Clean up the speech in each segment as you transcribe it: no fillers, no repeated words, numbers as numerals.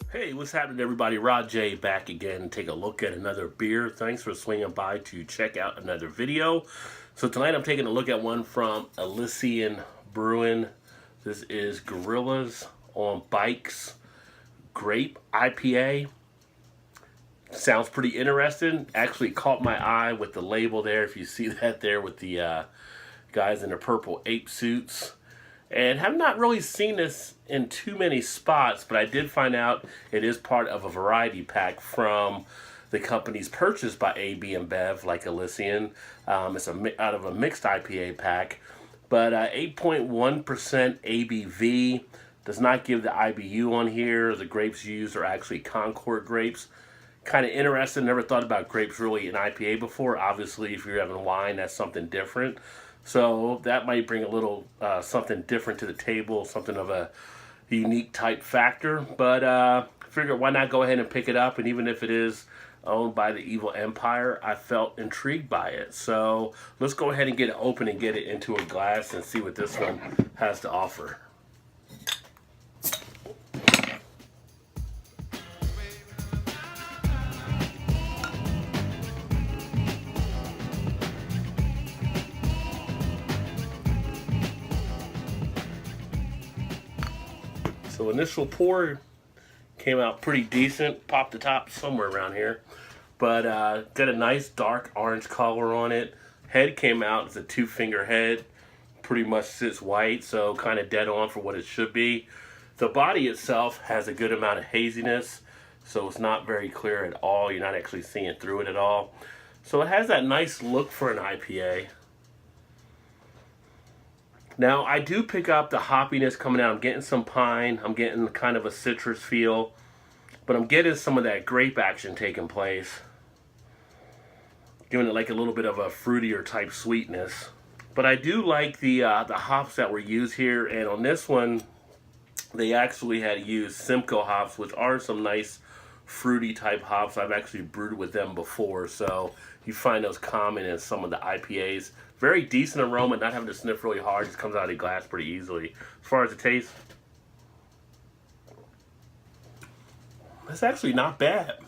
Hey, what's happening, everybody? Rod J back again to take a look at another beer. Thanks for swinging by to check out another video. So tonight I'm taking a look at one from Elysian Brewing. This is Gorillas on Bikes Grape IPA. Sounds pretty interesting. Actually caught my eye with the label there. If you see that there with the guys in the purple ape suits. And have not really seen this in too many spots, but I did find out it is part of a variety pack from the companies purchased by AB and Bev, like Elysian. It's out of a mixed IPA pack, but 8.1% ABV. Does not give the IBU on here. The grapes used are actually Concord grapes. Kind of interesting. Never thought about grapes really in IPA before. Obviously, if you're having wine, that's something different. So that might bring a little something different to the table, something of a unique type factor. But figure why not go ahead and pick it up? And even if it is owned by the evil empire, I felt intrigued by it. So let's go ahead and get it open and get it into a glass and see what this one has to offer. So initial pour came out pretty decent. Popped the top somewhere around here. But got a nice dark orange color on it. Head came out as a 2-finger head. Pretty much sits white, so kind of dead on for what it should be. The body itself has a good amount of haziness, so it's not very clear at all. You're not actually seeing through it at all. So it has that nice look for an IPA. Now, I do pick up the hoppiness coming out. I'm getting some pine. I'm getting kind of a citrus feel. But I'm getting some of that grape action taking place. Giving it like a little bit of a fruitier type sweetness. But I do like the hops that were used here. And on this one, they actually had used Simcoe hops, which are some nice fruity type hops. I've actually brewed with them before. So you find those common in some of the IPAs. Very decent aroma, not having to sniff really hard. Just comes out of the glass pretty easily. As far as the taste, it's actually not bad.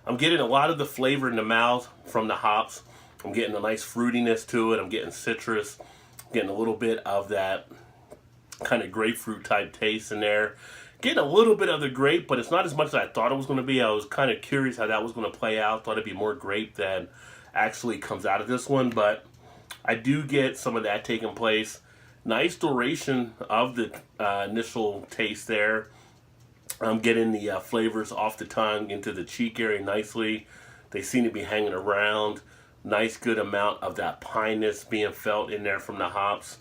I'm getting a lot of the flavor in the mouth from the hops. I'm getting a nice fruitiness to it. I'm getting citrus. I'm getting a little bit of that kind of grapefruit type taste in there. Getting a little bit of the grape, but it's not as much as I thought it was going to be. I was kind of curious how that was going to play out. Thought it'd be more grape than actually comes out of this one, but I do get some of that taking place. Nice duration of the initial taste there. I'm getting the flavors off the tongue into the cheek area nicely. They seem to be hanging around. Nice good amount of that pineness being felt in there from the hops.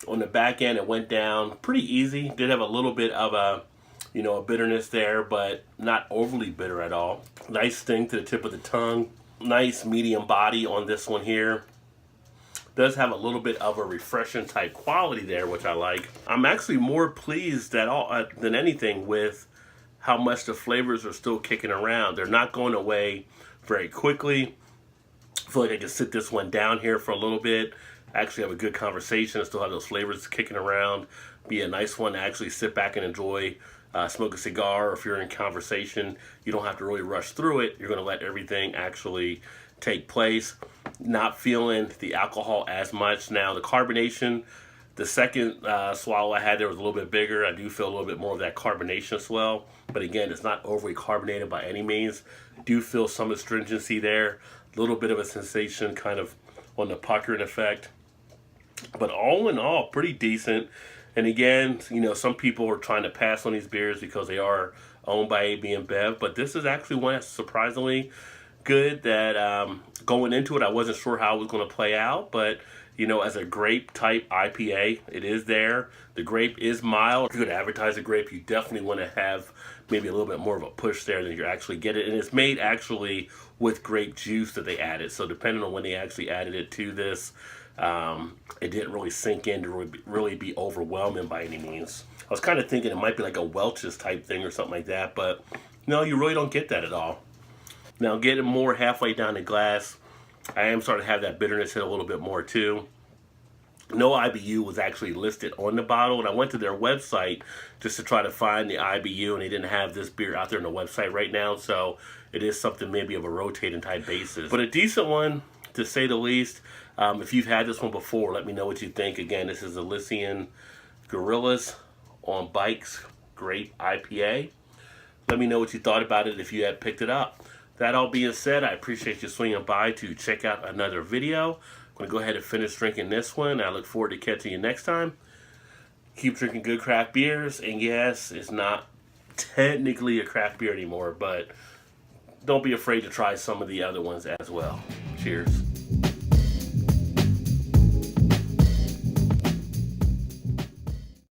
On the back end, it went down pretty easy. Did have a little bit of a bitterness there, but not overly bitter at all. Nice sting to the tip of the tongue. Nice medium body on this one here. Does have a little bit of a refreshing type quality there, which I like. I'm actually more pleased than anything with how much the flavors are still kicking around. They're not going away very quickly. I feel like I can sit this one down here for a little bit. Actually have a good conversation. I still have those flavors kicking around. Be a nice one to actually sit back and enjoy. Smoke a cigar, or if you're in conversation, you don't have to really rush through it. You're going to let everything actually take place. Not feeling the alcohol as much. Now, the carbonation, the second swallow I had there was a little bit bigger. I do feel a little bit more of that carbonation swell. But again, it's not overly carbonated by any means. Do feel some astringency there. A little bit of a sensation kind of on the puckering effect. But all in all, pretty decent. And again, some people are trying to pass on these beers because they are owned by AB and Bev. But this is actually one that's surprisingly good that going into it, I wasn't sure how it was going to play out. But, as a grape type IPA, it is there. The grape is mild. If you're going to advertise a grape, you definitely want to have maybe a little bit more of a push there than you actually get it. And it's made actually with grape juice that they added. So depending on when they actually added it to this, it didn't really sink in to really be overwhelming by any means. I was kind of thinking it might be like a Welch's type thing or something like that, but no, you really don't get that at all. Now, getting more halfway down the glass, I am starting to have that bitterness hit a little bit more too. no IBU was actually listed on the bottle, and I went to their website just to try to find the IBU, and they didn't have this beer out there on the website right now, so it is something maybe of a rotating type basis. But a decent one, to say the least. If you've had this one before, let me know what you think. Again, this is Elysian Gorillas on Bikes Grape IPA. Let me know what you thought about it if you had picked it up. That all being said, I appreciate you swinging by to check out another video. I'm going to go ahead and finish drinking this one. I look forward to catching you next time. Keep drinking good craft beers. And yes, it's not technically a craft beer anymore, but don't be afraid to try some of the other ones as well. Cheers.